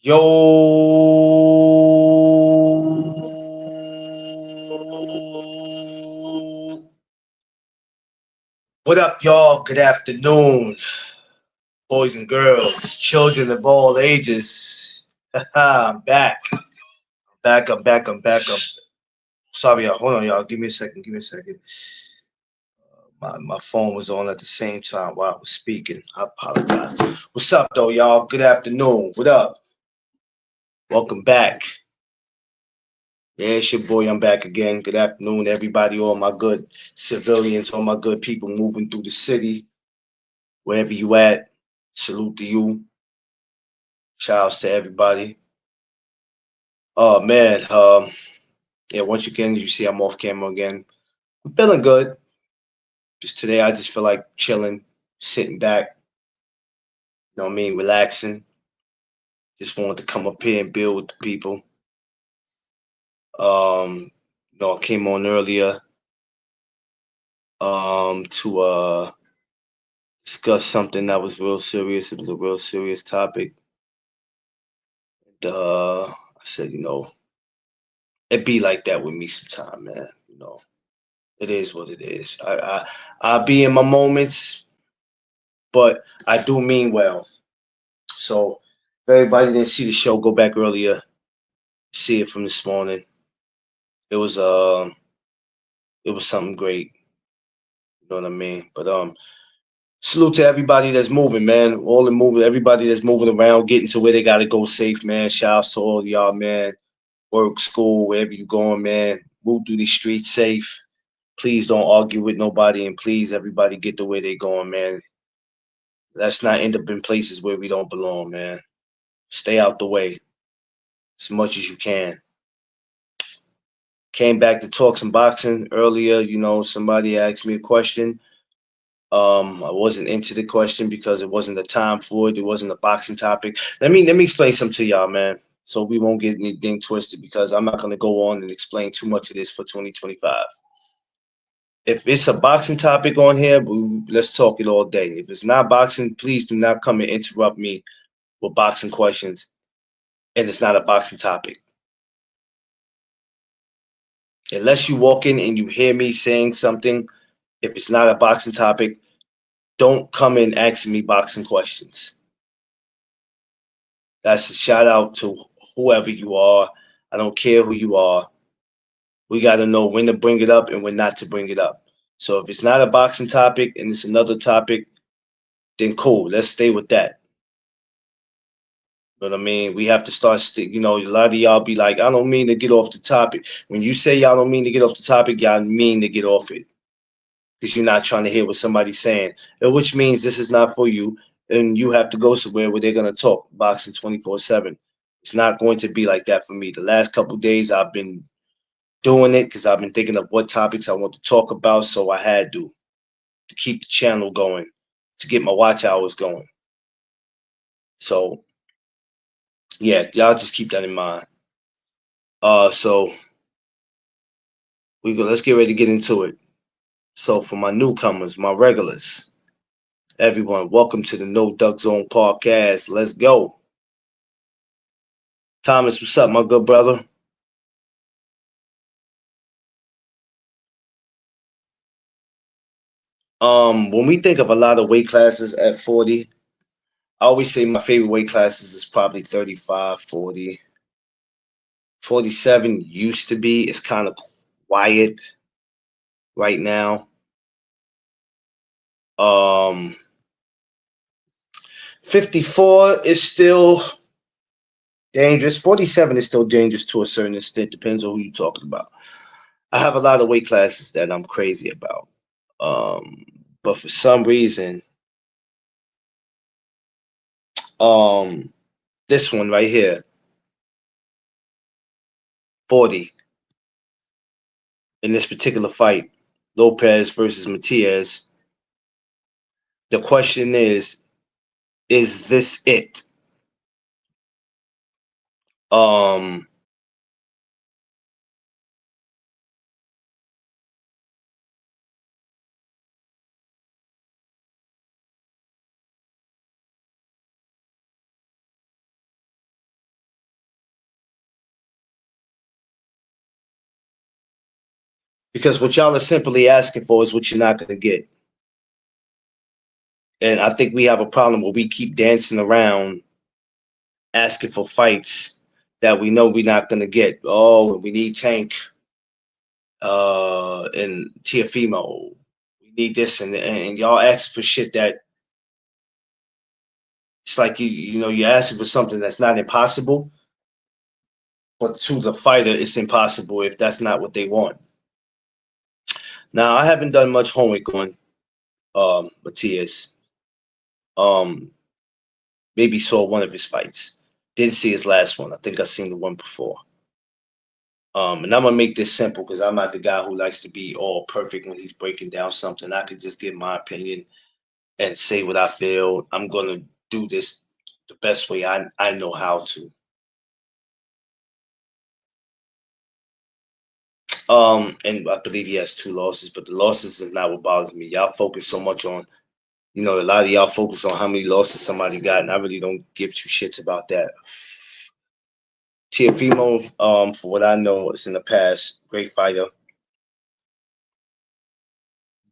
Yo, what up, y'all? Good afternoon, boys and girls, children of all ages. I'm back. I'm back. Sorry, y'all. Hold on, y'all. Give me a second. Give me a second. My phone was on at the same time while I was speaking. I apologize. What's up, though, y'all? Good afternoon. What up? Welcome back. Yeah, it's your boy. I'm back again. Good afternoon, everybody. All my good civilians, all my good people moving through the city, wherever you at. Salute to you. Shouts to everybody. Oh man, yeah. Once again, you see, I'm off camera again. I'm feeling good. Just today, I just feel like chilling, sitting back. You know what I mean? Relaxing. Just wanted to come up here and build with the people. I came on earlier to discuss something that was real serious. It was a real serious topic. I said, it be like that with me sometime, man. It is what it is. I be in my moments, but I do mean well. So if everybody didn't see the show, go back earlier, see it from this morning. It was it was something great. You know what I mean? But salute to everybody that's moving, man. All the moving, everybody that's moving around, getting to where they gotta go safe, man. Shout out to all y'all, man. Work, school, wherever you going, man. Move through these streets safe. Please don't argue with nobody, and please everybody get the way they going, man. Let's not end up in places where we don't belong, man. Stay out the way as much as you can. Came back to talk some boxing earlier. Somebody asked me a question. I wasn't into the question because it wasn't the time for it. It wasn't a boxing topic. Let me explain something to y'all, man. So we won't get anything twisted because I'm not gonna go on and explain too much of this for 2025. If it's a boxing topic on here, let's talk it all day. If it's not boxing, please do not come and interrupt me with boxing questions. And it's not a boxing topic. Unless you walk in and you hear me saying something, if it's not a boxing topic, don't come in asking me boxing questions. That's a shout out to whoever you are. I don't care who you are. We got to know when to bring it up and when not to bring it up. So if it's not a boxing topic and it's another topic, then cool. Let's stay with that. You know what I mean? We have to start, a lot of y'all be like, I don't mean to get off the topic. When you say y'all don't mean to get off the topic, y'all mean to get off it. Because you're not trying to hear what somebody's saying, which means this is not for you, and you have to go somewhere where they're gonna talk boxing 24/7. It's not going to be like that for me. The last couple of days, I've been doing it because I've been thinking of what topics I want to talk about, so I had to keep the channel going, to get my watch hours going. So yeah, y'all just keep that in mind. So let's get ready to get into it. So for my newcomers, my regulars, everyone, welcome to the No Duck Zone podcast. Let's go. Thomas, what's up, my good brother? When we think of a lot of weight classes at 40, I always say my favorite weight classes is probably 35, 40. 47 used to be. It's kind of quiet right now. Um, 54 is still dangerous. 47 is still dangerous to a certain extent. Depends on who you're talking about. I have a lot of weight classes that I'm crazy about. Um, but for some reason, um, this one right here, 40, in this particular fight, Lopez versus Matias, the question is this it? Um, Because what y'all are simply asking for is what you're not gonna get. And I think we have a problem where we keep dancing around asking for fights that we know we're not gonna get. Oh, we need Tank and Tiafimo. We need this and y'all ask for shit that it's like you're asking for something that's not impossible, but to the fighter it's impossible if that's not what they want. Now I haven't done much homework on Matias. Um maybe saw one of his fights. Didn't see his last one. I think I seen the one before. And I'm gonna make this simple because I'm not the guy who likes to be all perfect when he's breaking down something. I could just give my opinion and say what I feel. I'm gonna do this the best way I know how to. And I believe he has two losses, but the losses is not what bothers me. Y'all focus so much on, a lot of y'all focus on how many losses somebody got, and I really don't give two shits about that. Tiafimo, for what I know, is in the past, great fighter,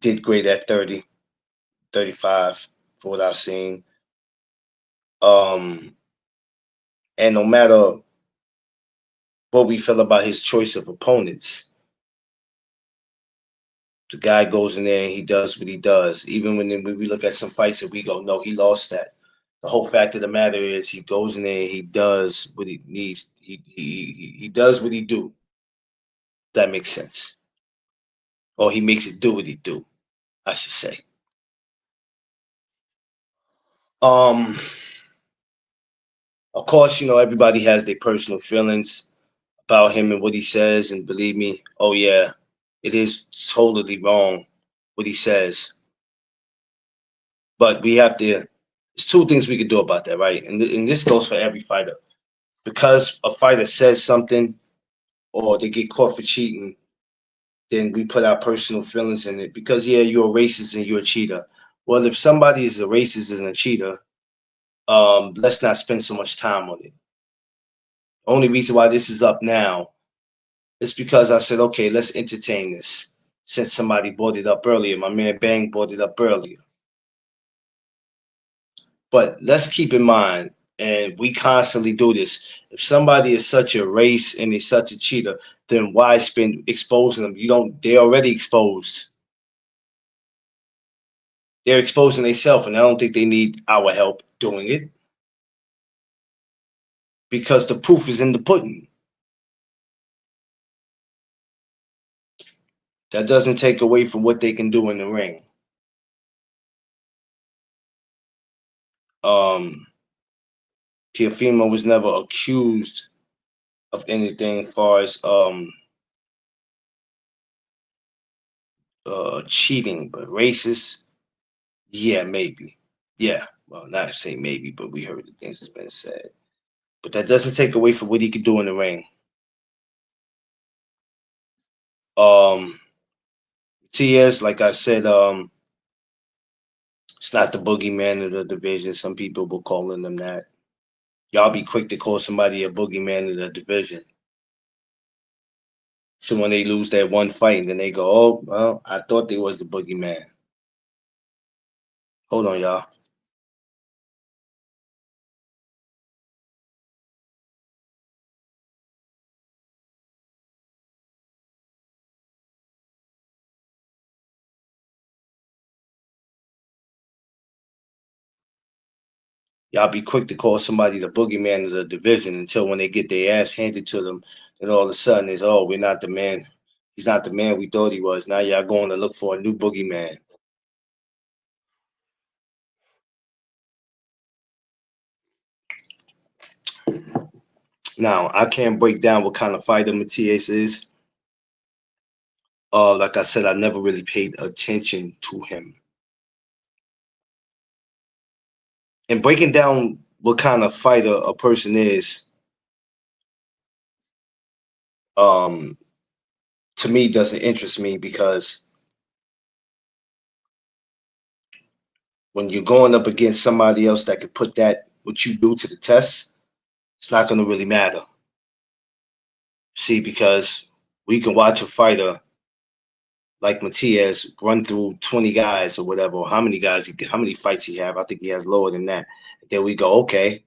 did great at 30, 35, for what I've seen. Um, and no matter what we feel about his choice of opponents, the guy goes in there and he does what he does. Even when we look at some fights and we go, no, he lost that. The whole fact of the matter is he goes in there and he does what he needs. He does what he do. That makes sense. Or he makes it do what he do, I should say. Um, of course, everybody has their personal feelings about him and what he says, and believe me, oh yeah, it is totally wrong what he says. But we have to. There's two things we can do about that, right? And this goes for every fighter. Because a fighter says something or they get caught for cheating, then we put our personal feelings in it. Because yeah, you're a racist and you're a cheater. Well, if somebody is a racist and a cheater, let's not spend so much time on it. Only reason why this is up now is because I said, okay, let's entertain this. Since somebody brought it up earlier, my man Bang brought it up earlier. But let's keep in mind, and we constantly do this. If somebody is such a race and is such a cheater, then why spend exposing them? You don't. They're already exposed. They're exposing themselves, and I don't think they need our help doing it because the proof is in the pudding. That doesn't take away from what they can do in the ring. Um, Tiafimo was never accused of anything as far as cheating, but racist, yeah, maybe. Yeah, well, not say maybe, but we heard the things that's been said. But that doesn't take away from what he could do in the ring. Um, TS, like I said, it's not the boogeyman of the division. Some people will calling them that. Y'all be quick to call somebody a boogeyman of the division. So when they lose that one fight, and then they go, "Oh, well, I thought they was the boogeyman." Hold on, y'all. Y'all be quick to call somebody the boogeyman of the division until when they get their ass handed to them, and all of a sudden it's, oh, we're not the man. He's not the man we thought he was. Now y'all going to look for a new boogeyman. Now I can't break down what kind of fighter Matias is. Like I said, I never really paid attention to him. And breaking down what kind of fighter a person is, um, to me doesn't interest me because when you're going up against somebody else that could put that what you do to the test, it's not going to really matter. See, because we can watch a fighter like Matias run through 20 guys or whatever, or how many fights he have. I think he has lower than that. Then we go, okay,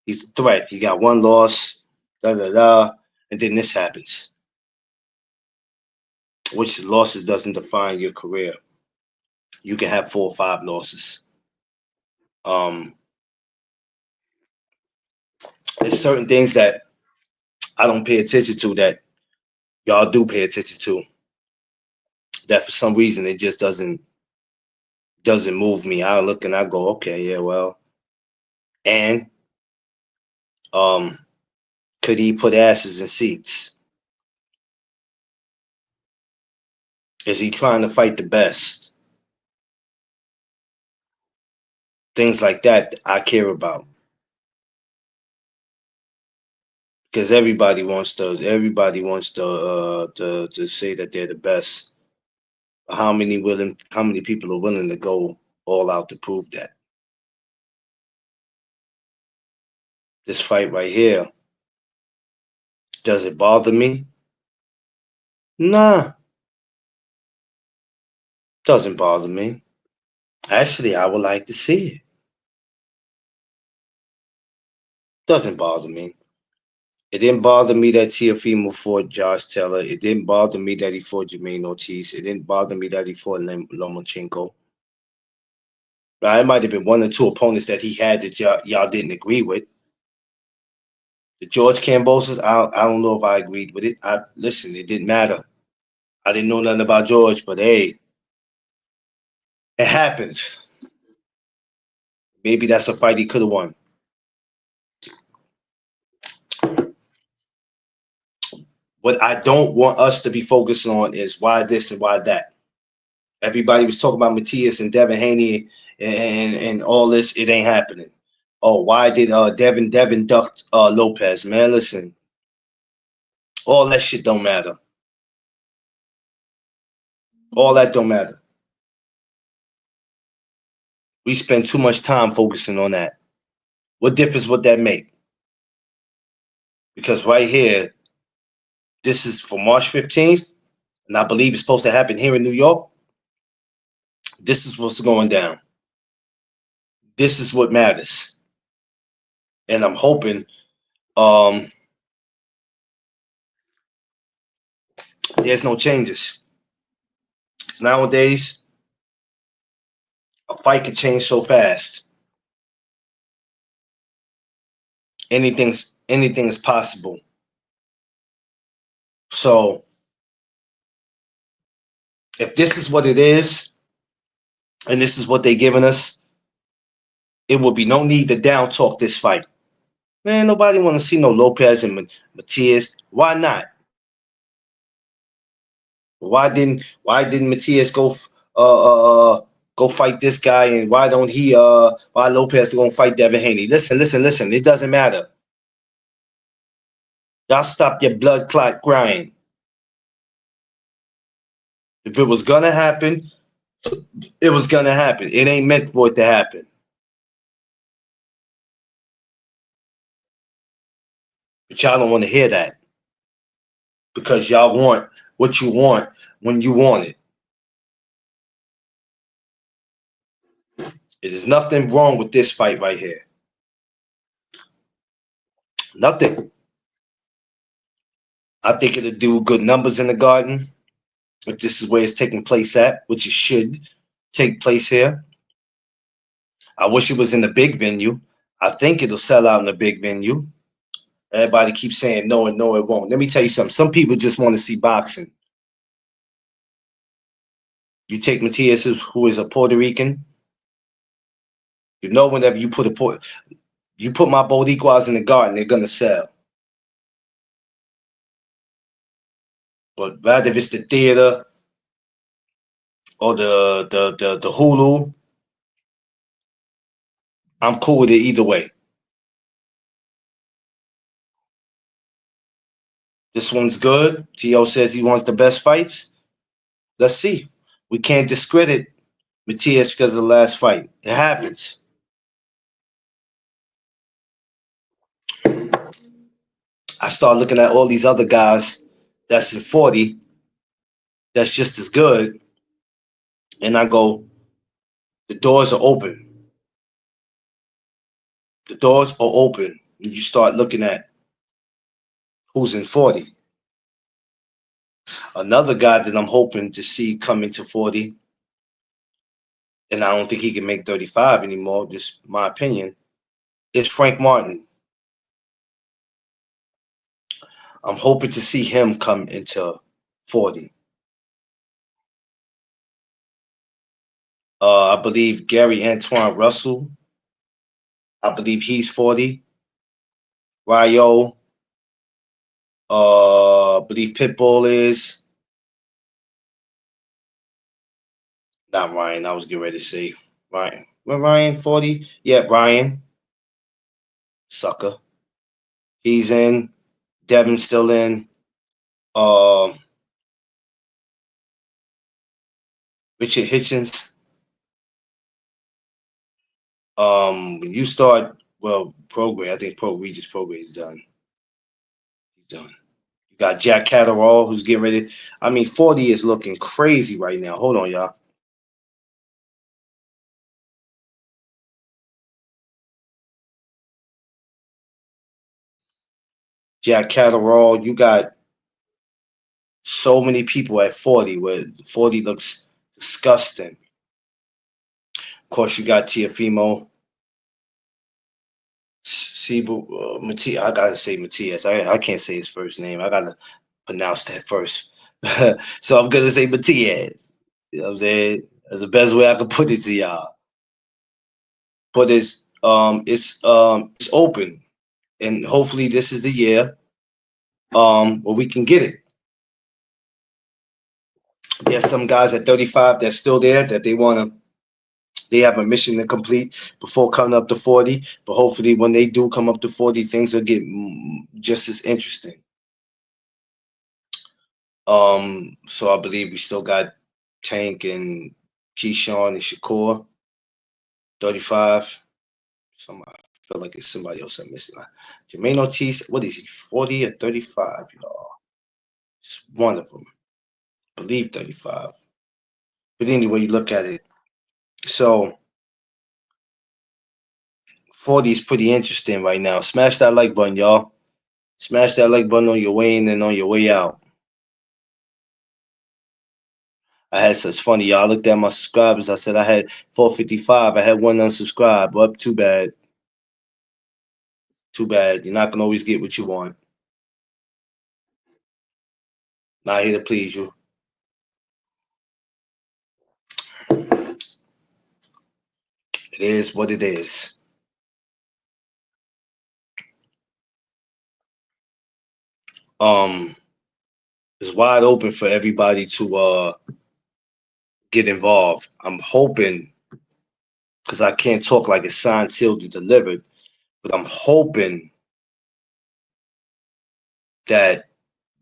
he's a threat. He got one loss, da da da, and then this happens. Which losses doesn't define your career. You can have 4 or 5 losses. Um, there's certain things that I don't pay attention to that y'all do pay attention to. That for some reason it just doesn't move me. I look and I go, okay, yeah, well, and um, could he put asses in seats? Is he trying to fight the best? Things like that I care about because everybody wants to say that they're the best. How many people are willing to go all out to prove that? This fight right here, does it bother me? Nah, doesn't bother me. Actually, I would like to see it. Doesn't bother me. It didn't bother me that Tiafimo fought Josh Taylor. It didn't bother me that he fought Jermaine Ortiz. It didn't bother me that he fought Lomachenko. Now, it might have been 1 or 2 opponents that he had that y'all didn't agree with. The George Cambosas, I don't know if I agreed with it. Listen, it didn't matter. I didn't know nothing about George, but hey, it happened. Maybe that's a fight he could have won. What I don't want us to be focusing on is why this and why that. Everybody was talking about Matias and Devin Haney and all this. It ain't happening. Oh, why did Devin duck Lopez? Man, listen, all that shit don't matter. All that don't matter. We spend too much time focusing on that. What difference would that make? Because right here, this is for March 15th, and I believe it's supposed to happen here in New York. This is what's going down. This is what matters. And I'm hoping um, there's no changes. 'Cause nowadays, a fight can change so fast. Anything is possible. So if this is what it is, and this is what they're giving us, it will be no need to down talk this fight. Man, nobody want to see no Lopez and Matias. Why not? Why didn't Matias go fight this guy, and why don't he why Lopez gonna fight Devin Haney? Listen. It doesn't matter. Y'all stop your blood clot crying. If it was gonna happen, it was gonna happen. It ain't meant for it to happen. But y'all don't want to hear that because y'all want what you want when you want it. It is nothing wrong with this fight right here. Nothing. I think it'll do good numbers in the Garden if this is where it's taking place at, which it should take place here. I wish it was in the big venue. I think it'll sell out in the big venue. Everybody keeps saying no and no, it won't. Let me tell you something. Some people just want to see boxing. You take Matias, who is a Puerto Rican. You know, whenever you put my Boricuas in the Garden, they're gonna sell. But rather if it's the theater or the Hulu, I'm cool with it either way. This one's good. T.O. says he wants the best fights. Let's see. We can't discredit Matias because of the last fight. It happens. I start looking at all these other guys that's in 40. that's just as good, and I go, the doors are open. The doors are open. And you start looking at who's in 40. Another guy that I'm hoping to see come into 40, and I don't think he can make 35 anymore, just my opinion, is Frank Martin. I'm hoping to see him come into 40. I believe Gary Antoine Russell, I believe he's 40. Ryo, I believe Pitbull is. Not Ryan, I was getting ready to say Ryan. Well, Ryan 40? Yeah, Ryan. Sucker. He's in. Devin's still in. Um, Richard Hitchens. When you start, well, Prograde, I think Regis Prograde is done. He's done. You got Jack Catterall, who's getting ready. I mean, 40 is looking crazy right now. Hold on, y'all. Jack Catterall, you got so many people at 40 where 40 looks disgusting. Of course, you got Tiafimo, Sibu, Matias. I gotta say Matias. I can't say his first name. I gotta pronounce that first. So I'm gonna say Matias. You know what I'm saying? That's the best way I can put it to y'all. But it's open, and hopefully this is the year where we can get it. There's some guys at 35 that's still there that they have a mission to complete before coming up to 40. But hopefully, when they do come up to 40, things will get just as interesting. So I believe we still got Tank and Keyshawn and Shakur, 35. Somebody I feel like it's somebody else I'm missing. Jermaine Ortiz, what is he, 40 or 35, y'all? It's one of them. I believe 35. But anyway, you look at it. So 40 is pretty interesting right now. Smash that like button, y'all. Smash that like button on your way in and on your way out. I had such funny, y'all. I looked at my subscribers. I said I had 455. I had one unsubscribe. Well, too bad. Too bad. You're not gonna always get what you want. Not here to please you. It is what it is. Um, it's wide open for everybody to get involved. I'm hoping, because I can't talk like it's signed, sealed, and delivered, but I'm hoping that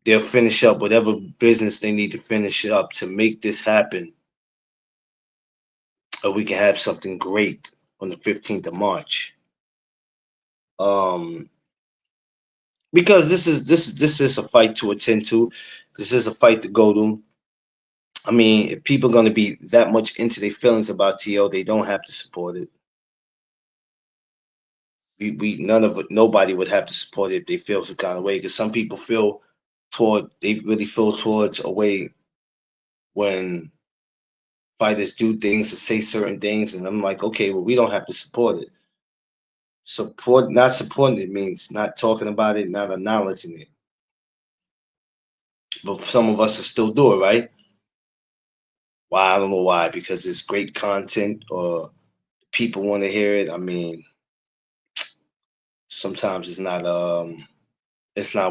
they'll finish up whatever business they need to finish up to make this happen, or we can have something great on the 15th of March. Um, because this is a fight to attend to. This is a fight to go to. I mean, if people are gonna be that much into their feelings about TO, they don't have to support it. We none of it, nobody would have to support it if they feel some kind of way. Because some people they really feel towards a way when fighters do things or say certain things, and I'm like, okay, well, we don't have to support it. Not supporting it means not talking about it, not acknowledging it. But some of us will still do it, right? Why? I don't know why. Because it's great content or people want to hear it. I mean, sometimes it's not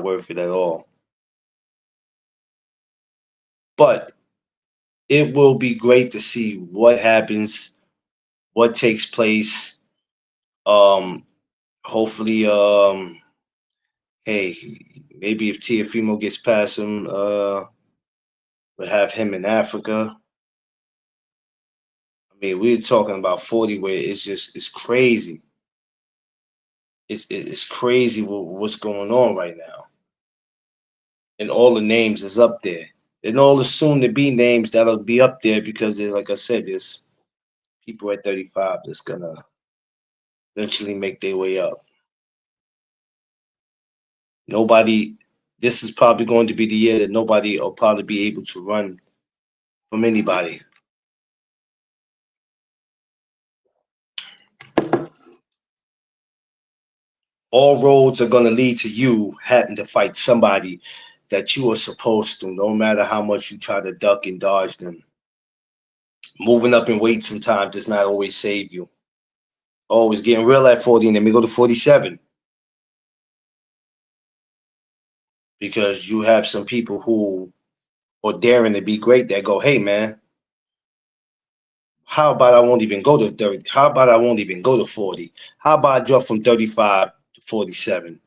worth it at all. But it will be great to see what happens, what takes place. Hopefully, hey, maybe if Tiafimo gets past him, we'll have him in Africa. I mean, we're talking about 40 where it's crazy. It's crazy what's going on right now. And all the names is up there. And all the soon to be names that'll be up there because, like I said, there's people at 35 that's gonna eventually make their way up. Nobody. This is probably going to be the year that nobody will probably be able to run from anybody. All roads are gonna lead to you having to fight somebody that you are supposed to, no matter how much you try to duck and dodge them. Moving up in weight sometimes does not always save you. Oh, it's getting real at 40, and then we go to 47 because you have some people who are daring to be great that go, hey man, how about I won't even go to 30? How about I won't even go to 40? How about I drop from 35 to 47?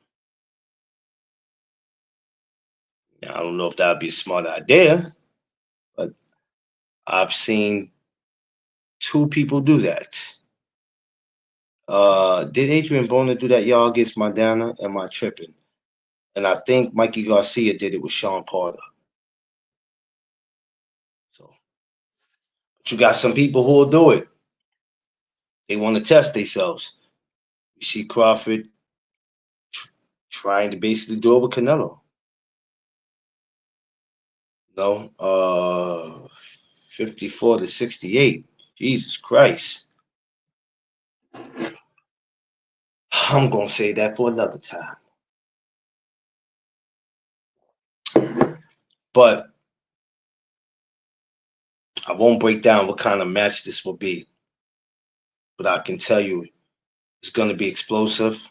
Now, I don't know if that'd be a smart idea, but I've seen two people do that. Did Adrian Broner do that, y'all, against Montana? Am I tripping? And I think Mikey Garcia did it with Sean Porter. So, but you got some people who will do it. They want to test themselves. You see Crawford trying to basically do it with Canelo. No, 54 to 68. Jesus Christ. I'm gonna say that for another time. But I won't break down what kind of match this will be. But I can tell you it's gonna be explosive.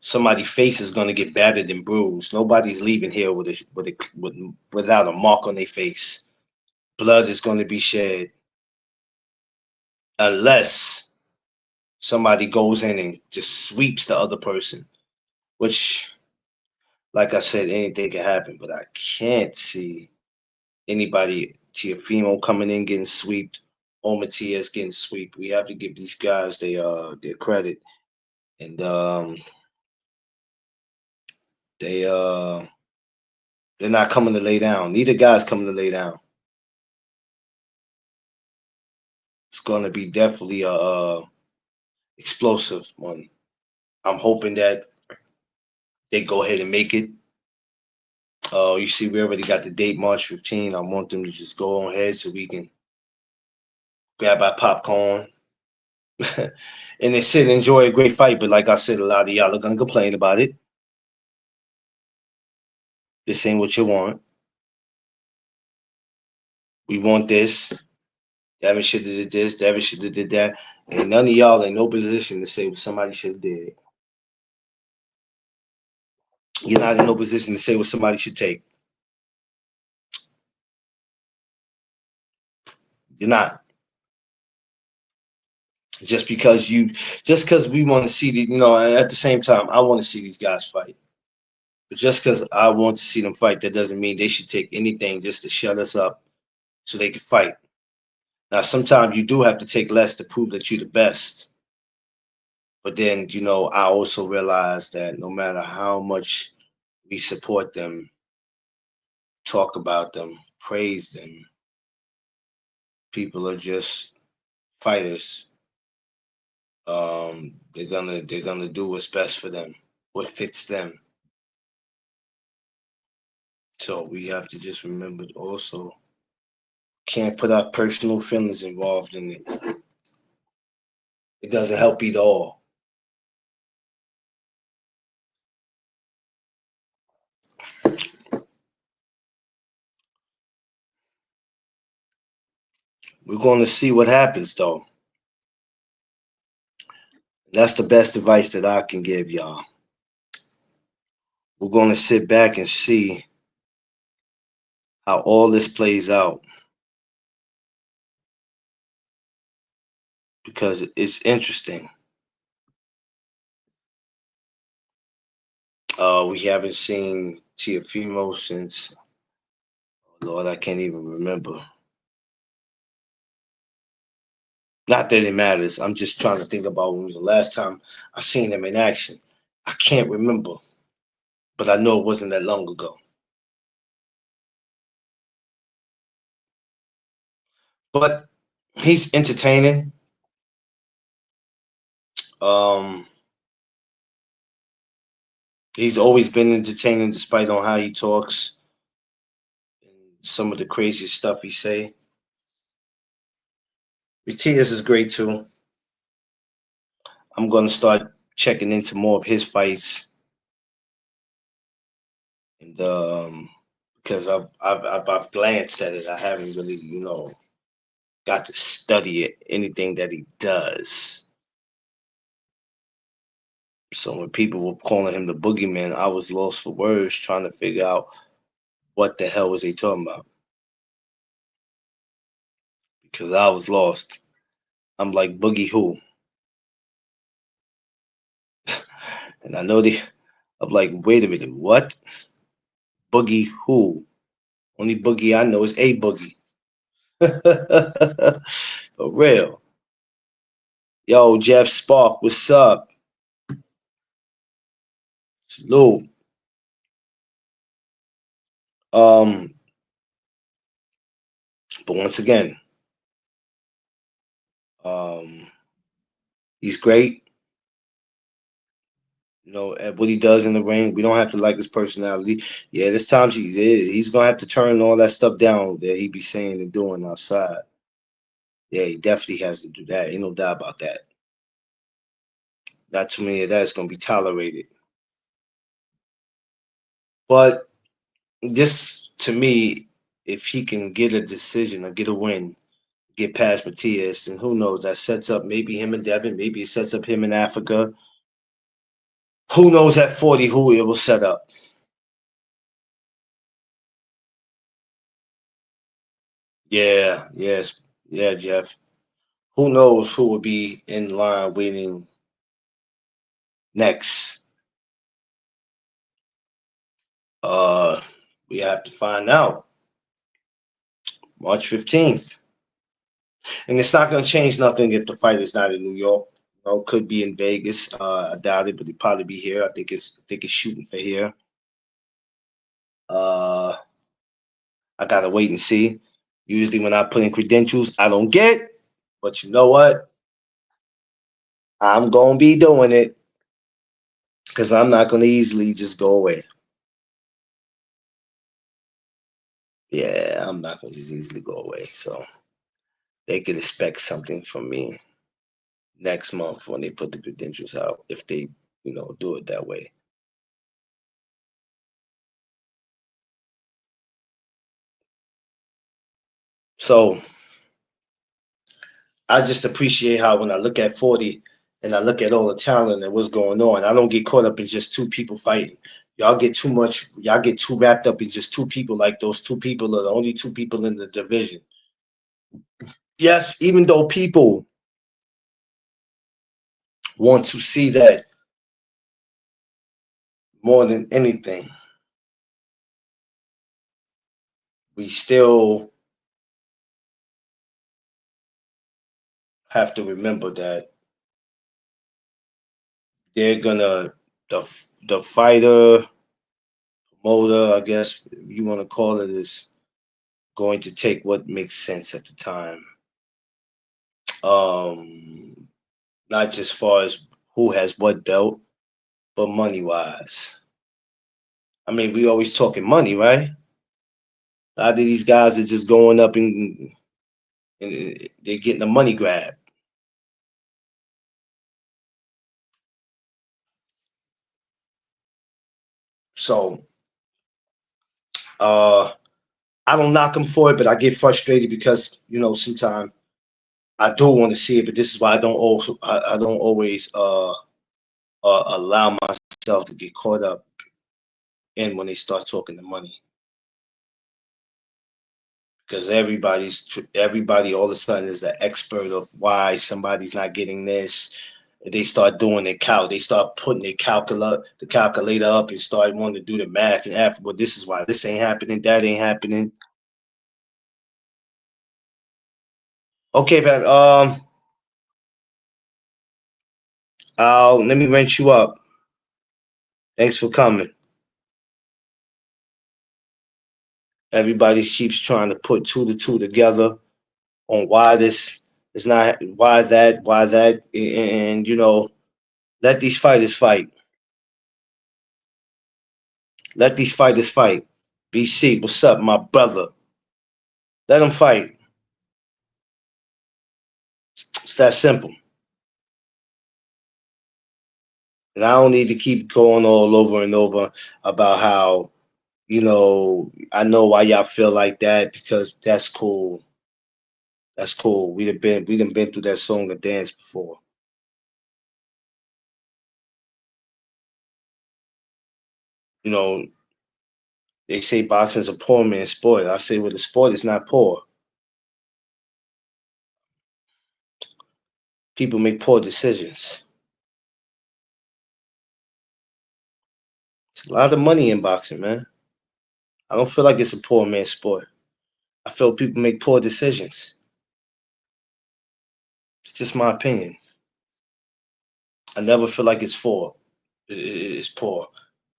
Somebody's face is gonna get battered and bruised. Nobody's leaving here without a mark on their face. Blood is gonna be shed unless somebody goes in and just sweeps the other person. Which, like I said, anything can happen. But I can't see anybody, Tiafimo coming in getting swept or Matias getting swept. We have to give these guys their credit, and they they're not coming to lay down. Neither guy's coming to lay down. It's going to be definitely a explosive one. I'm hoping that they go ahead and make it. You see, we already got the date, March 15. I want them to just go on ahead so we can grab our popcorn and then sit and enjoy a great fight. But like I said, a lot of y'all are gonna complain about it. This ain't what you want. We want this. Devin should have did this. Devin should have did that. And none of y'all in no position to say what somebody should have did. You're not in no position to say what somebody should take. You're not. Just because we want to see at the same time, I want to see these guys fight. But just because I want to see them fight, that doesn't mean they should take anything just to shut us up so they can fight. Now, sometimes you do have to take less to prove that you're the best. But then, I also realize that no matter how much we support them, talk about them, praise them, people are just fighters. They're gonna do what's best for them, what fits them. So we have to just remember also can't put our personal feelings involved in it. It doesn't help either or. We're going to see what happens though. That's the best advice that I can give y'all. We're going to sit back and see how all this plays out because it's interesting. We haven't seen Tiafimo since, oh Lord, I can't even remember. Not that it matters. I'm just trying to think about when was the last time I seen him in action. I can't remember, but I know it wasn't that long ago. but he's entertaining. Um, he's always been entertaining, despite on how he talks and some of the crazy stuff he say. Matias is great too. I'm gonna start checking into more of his fights, and because I've glanced at it, I haven't really got to study it, anything that he does. So when people were calling him the boogeyman, I was lost for words, trying to figure out what the hell was they talking about, because I was lost. I'm like, boogie who? And I know they. I'm like, wait a minute, what? Boogie who? Only boogie I know is a boogie. For real. Yo, Jeff Spark, what's up? Salute. Um, but once again, um, he's great. At what he does in the ring. We don't have to like his personality. Yeah, this time he's gonna have to turn all that stuff down that he be saying and doing outside. Yeah, he definitely has to do that. Ain't no doubt about that. Not too many of that's gonna be tolerated. But this, to me, if he can get a decision or get a win, get past Matias, then who knows? That sets up maybe him and Devin. Maybe it sets up him in Africa. Who knows at 40 who it will set up? Yeah, yes, yeah, Jeff. Who knows who will be in line waiting next? Uh, we have to find out. March 15th. And it's not going to change nothing if the fight is not in New York. Could be in Vegas. I doubt it, but he'll probably be here. I think it's shooting for here. Uh, I gotta wait and see. Usually, when I put in credentials, I don't get. But you know what? I'm gonna be doing it because I'm not gonna easily just go away. Yeah, I'm not gonna just easily go away. So they can expect something from me next month when they put the credentials out. If they, do it that way. So I just appreciate how when I look at 40 and I look at all the talent and what's going on, I don't get caught up in just two people fighting. Y'all get too wrapped up in just two people, like those two people are the only two people in the division. Yes, even though people want to see that more than anything, we still have to remember that they're gonna the fighter promoter, I guess you want to call it, is going to take what makes sense at the time. Um, Not just far as who has what belt, but money wise. I mean, we always talking money, right? A lot of these guys are just going up and they're getting a money grab. So uh, I don't knock them for it, but I get frustrated because sometimes I do want to see it, but this is why I don't always allow myself to get caught up in when they start talking the money, because everybody all of a sudden is an expert of why somebody's not getting this. They start doing their they start putting the calculator up and start wanting to do the math and after, well, this is why this ain't happening, that ain't happening. Okay, man. Let me wrench you up. Thanks for coming. Everybody keeps trying to put two to two together on why this is not, why that, and let these fighters fight. Let these fighters fight. BC, what's up, my brother? Let them fight. It's that simple. And I don't need to keep going all over and over about how, I know why y'all feel like that, because that's cool. That's cool. We done been through that song and dance before. You know, they say boxing's a poor man's sport. I say, well, the sport is not poor. People make poor decisions. It's a lot of money in boxing, man. I don't feel like it's a poor man's sport. I feel people make poor decisions. It's just my opinion. I never feel like it's for. It's poor.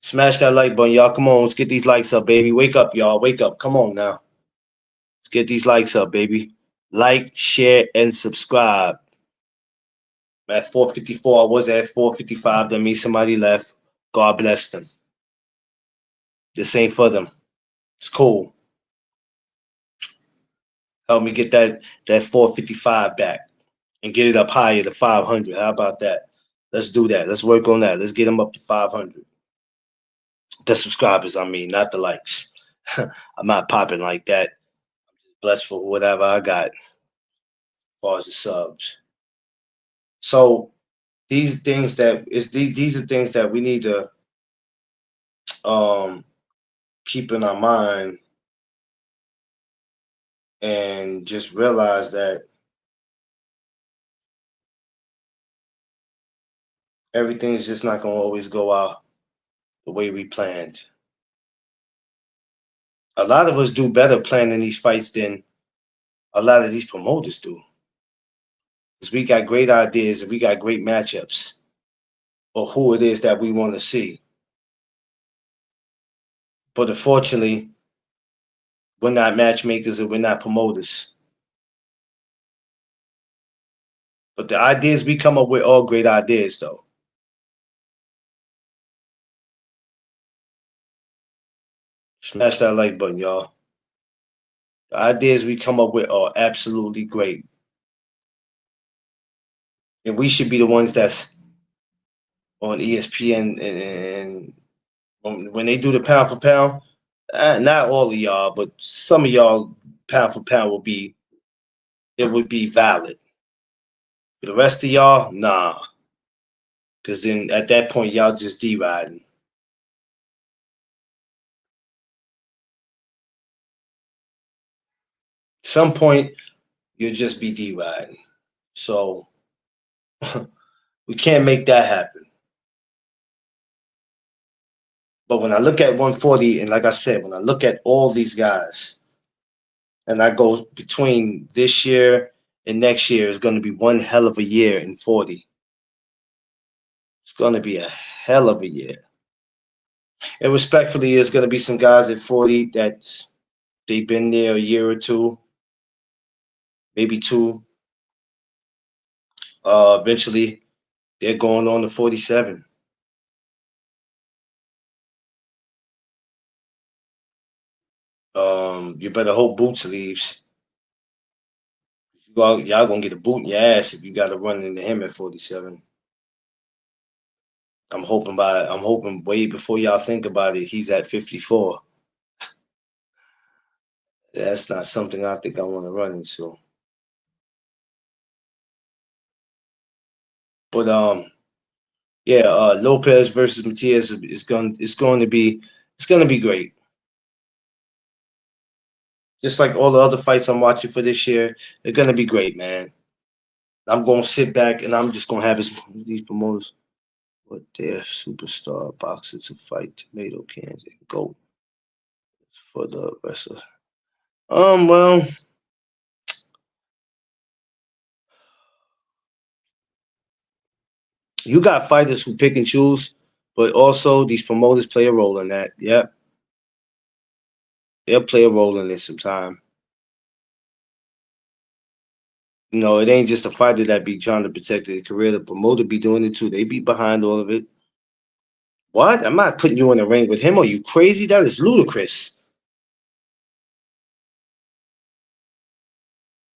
Smash that like button, y'all. Come on, let's get these likes up, baby. Wake up, y'all. Wake up. Come on now. Let's get these likes up, baby. Like, share, and subscribe. At 4:54, I was at 4:55. That means somebody left. God bless them. This ain't for them. It's cool. Help me get that 4:55 back and get it up higher to 500. How about that? Let's do that. Let's work on that. Let's get them up to 500. The subscribers, I mean, not the likes. I'm not popping like that. Blessed for whatever I got as far as the subs. So these are things that we need to um keep in our mind and just realize that everything's just not gonna always go out the way we planned. A lot of us do better planning these fights than a lot of these promoters do. Because we got great ideas and we got great matchups or who it is that we want to see. But unfortunately, we're not matchmakers and we're not promoters. But the ideas we come up with are great ideas, though. Smash that like button, y'all. The ideas we come up with are absolutely great. And we should be the ones that's on ESPN and when they do the pound for pound, not all of y'all, but some of y'all pound for pound would be valid. For the rest of y'all, nah. Cause then at that point y'all just D riding. Some point you'll just be D riding. So we can't make that happen. But when I look at 140, and like I said, when I look at all these guys, and I go between this year and next year, is going to be one hell of a year in 40. It's going to be a hell of a year. And respectfully, there's going to be some guys at 40 that they've been there a year or two, maybe two. Eventually, they're going on to 47. You better hope Boots leaves. Y'all gonna get a boot in your ass if you got to run into him at 47. I'm hoping way before y'all think about it, he's at 54. That's not something I think I want to run into. But yeah, Lopez versus Matias is going to be great. Just like all the other fights I'm watching for this year, they're gonna be great, man. I'm gonna sit back and I'm just gonna have these promoters with their superstar boxers to fight tomato cans and goat for the rest of. Well, you got fighters who pick and choose, but also these promoters play a role in that. Yep, they'll play a role in it sometime. You know, it ain't just a fighter that be trying to protect their career. The promoter be doing it too. They be behind all of it. What? I'm not putting you in the ring with him. Are you crazy? That is ludicrous.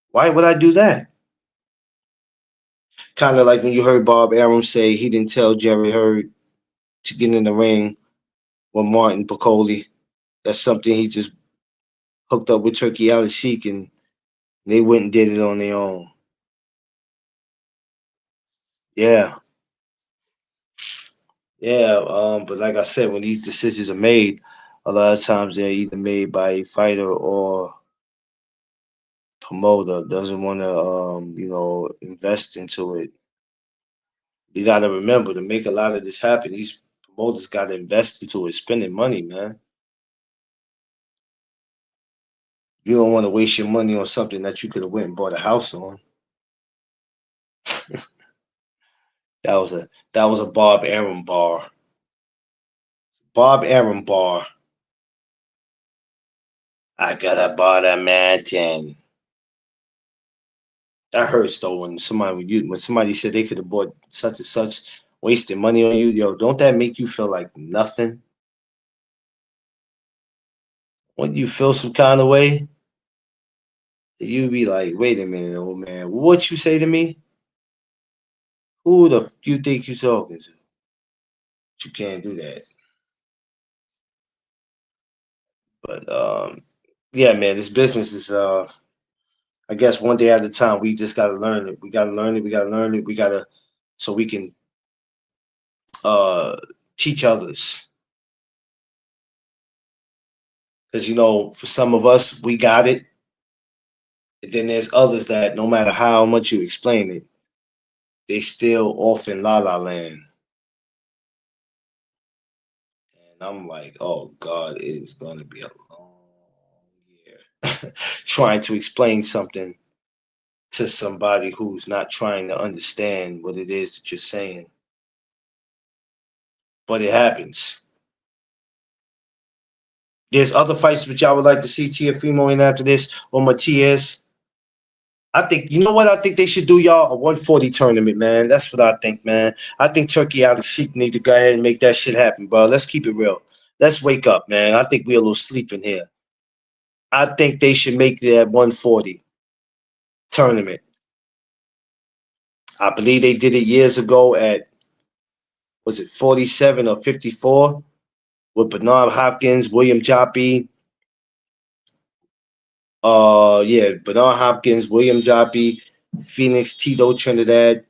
Why would I do that? Kind of like when you heard Bob Arum say he didn't tell Jerry Hurd to get in the ring with Martin Piccoli. That's something he just hooked up with Turkey Ali Sheik and they went and did it on their own. Yeah, yeah. But like I said, when these decisions are made, a lot of times they're either made by a fighter or promoter doesn't want to, invest into it. You got to remember to make a lot of this happen. These promoters got to invest into it, spending money, man. You don't want to waste your money on something that you could have went and bought a house on. That was a Bob Arum bar. Bob Arum bar. I gotta buy that Manhattan. That hurts though when somebody said they could have bought such and such, wasting money on you. Yo, don't that make you feel like nothing? When you feel some kind of way, you be like, wait a minute, old man, what you say to me? Who the you think you talking to? You can't do that. But yeah, man, this business is I guess one day at a time. We just gotta learn it. We gotta learn it. We gotta learn it. We gotta so we can uh teach others. Because for some of us, we got it. And then there's others that no matter how much you explain it, they still off in la la land. And I'm like, oh God, it is gonna be a long year trying to explain something to somebody who's not trying to understand what it is that you're saying. But it happens. There's other fights which I would like to see Tiafimo in after this or Matias. I think you know what I think they should do, y'all, a 140 tournament, man. That's what I think, man. I think Turkey Alex Sheik need to go ahead and make that shit happen, bro. Let's keep it real. Let's wake up, man. I think we're a little sleeping here. I think they should make that 140 tournament. I believe they did it years ago at was it 47 or 54 with Bernard Hopkins, William Joppy. Yeah, Bernard Hopkins, William Joppy, Phoenix, Tito Trinidad.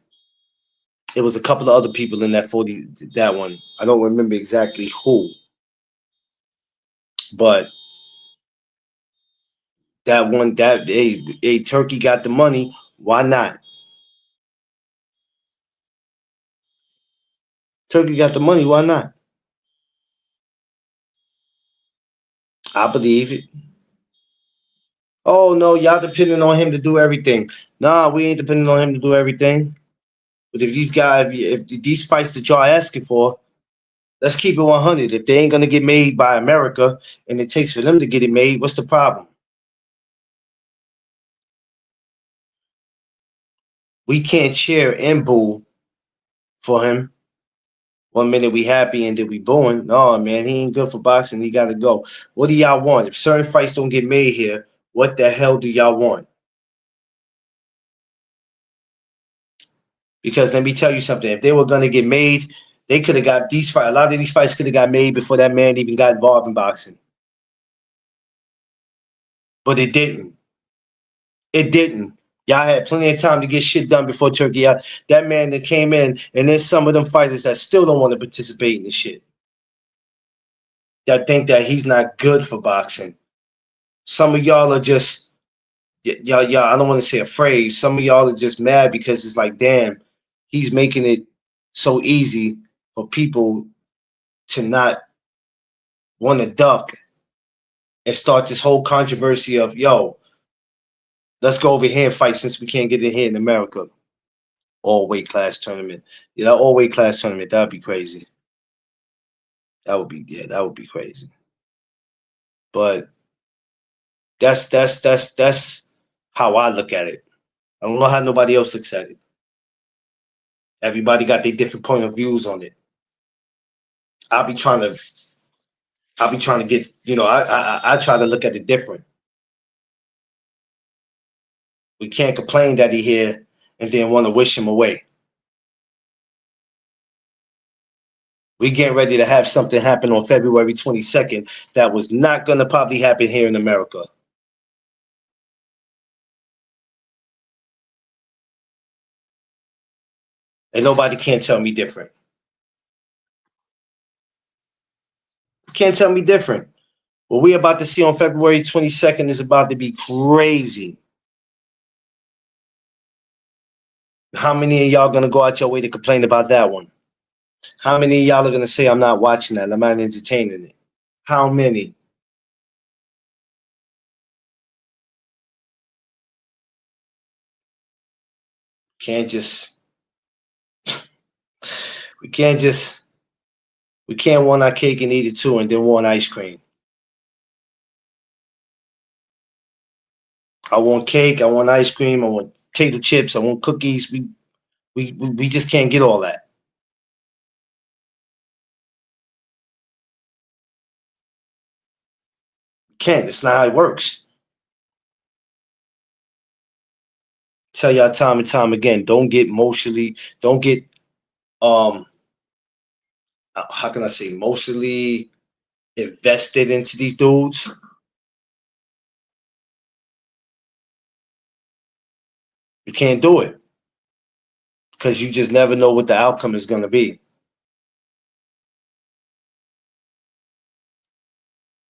It was a couple of other people in that one. I don't remember exactly who, but that one that a Turkey got the money. Why not? Turkey got the money. Why not? I believe it. Oh no, y'all depending on him to do everything. Nah, we ain't depending on him to do everything. But if these guys, if these fights that y'all asking for, let's keep it 100. If they ain't gonna get made by America, and it takes for them to get it made, what's the problem? We can't cheer and boo for him. One minute we happy and then we booing. No, man, he ain't good for boxing. He got to go. What do y'all want? If certain fights don't get made here, what the hell do y'all want? Because let me tell you something. If they were gonna get made, they could have got these fights. A lot of these fights could have got made before that man even got involved in boxing. But it didn't. It didn't. Y'all had plenty of time to get shit done before Turkey. That man that came in, and there's some of them fighters that still don't want to participate in this shit. That think that he's not good for boxing. Some of y'all are just y'all. I don't want to say afraid. Some of y'all are just mad because it's like, damn, he's making it so easy for people to not want to duck and start this whole controversy of yo, let's go over here and fight since we can't get in here in America. All weight class tournament. Yeah, that all weight class tournament, that'd be crazy. That would be crazy. But that's how I look at it. I don't know how nobody else looks at it. Everybody got their different point of views on it. I'll be trying to, I'll be trying to get, I try to look at it different. We can't complain that he here and then want to wish him away. We getting ready to have something happen on February 22nd that was not going to probably happen here in America. And nobody can't tell me different. Can't tell me different. What we about to see on February 22nd is about to be crazy. How many of y'all gonna go out your way to complain about that one? How many of y'all are gonna say I'm not watching that? I'm not entertaining it? How many? Can't just we can't just we can't want our cake and eat it too and then want ice cream. I want cake, I want ice cream, I want potato chips, I want cookies. We just can't get all that. We can't. It's not how it works. Tell y'all time and time again, don't get um how can I say emotionally invested into these dudes. You can't do it because you just never know what the outcome is going to be.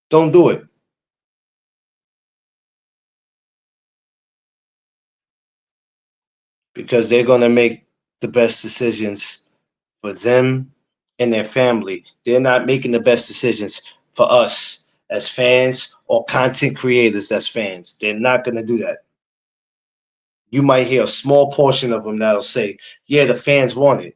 Don't do it because they're going to make the best decisions for them and their family. They're not making the best decisions for us as fans or content creators as fans. They're not going to do that. You might hear a small portion of them that'll say, yeah, the fans want it.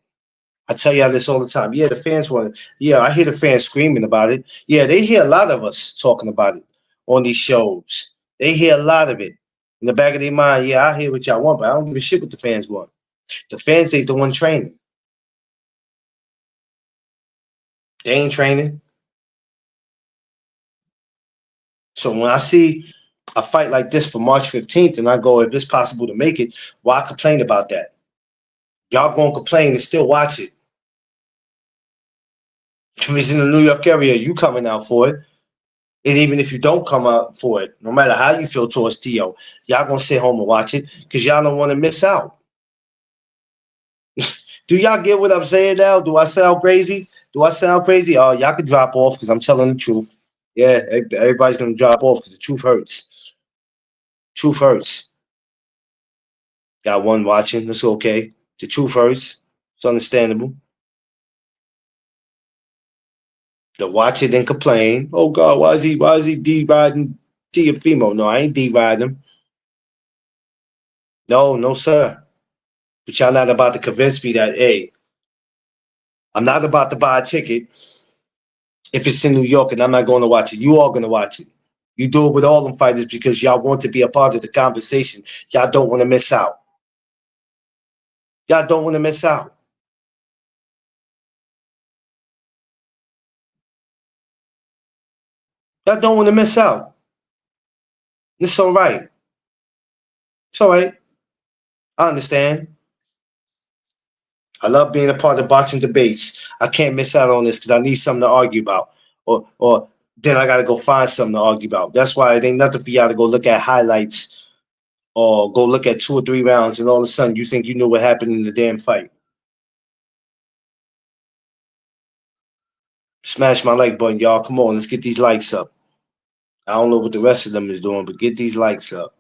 I tell y'all this all the time. Yeah, the fans want it. Yeah, I hear the fans screaming about it. Yeah, they hear a lot of us talking about it on these shows. They hear a lot of it. In the back of their mind, yeah, I hear what y'all want, but I don't give a shit what the fans want. The fans ain't the one training. They ain't training. So when I see a fight like this for March 15th and I go, if it's possible to make it, why complain about that? Y'all gonna complain and still watch it. If it's in the New York area, you coming out for it. And even if you don't come out for it, no matter how you feel towards T.O., y'all gonna sit home and watch it because y'all don't want to miss out. Do y'all get what I'm saying now? Do I sound crazy? Do I sound crazy? Oh, y'all can drop off because I'm telling the truth. Yeah, everybody's gonna drop off because the truth hurts. Truth hurts. Got one watching. It's okay. The truth hurts. It's understandable. To watch it and complain. Oh God, why is he deriding Tiafimo? No, I ain't deriding him. No, no, sir. But y'all not about to convince me that, hey, I'm not about to buy a ticket if it's in New York and I'm not going to watch it. You all going to watch it. You do it with all them fighters because y'all want to be a part of the conversation. Y'all don't want to miss out. Y'all don't want to miss out. Y'all don't want to miss out. It's all right. It's all right. I understand. I love being a part of boxing debates. I can't miss out on this because I need something to argue about. Or then I gotta go find something to argue about. That's why it ain't nothing for y'all to go look at highlights or go look at 2 or 3 rounds and all of a sudden you think you know what happened in the damn fight. Smash my like button, y'all. Come on, let's get these likes up. I don't know what the rest of them is doing, but get these likes up.